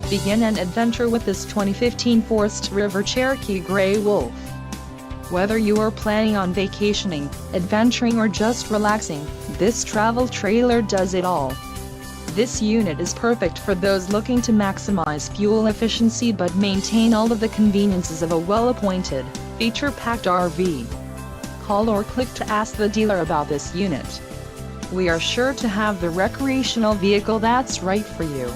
Begin an adventure with this 2015 Forest River Cherokee Grey Wolf. Whether you are planning on vacationing, adventuring or just relaxing, this travel trailer does it all. This unit is perfect for those looking to maximize fuel efficiency but maintain all of the conveniences of a well-appointed, feature-packed RV. Call or click to ask the dealer about this unit. We are sure to have the recreational vehicle that's right for you.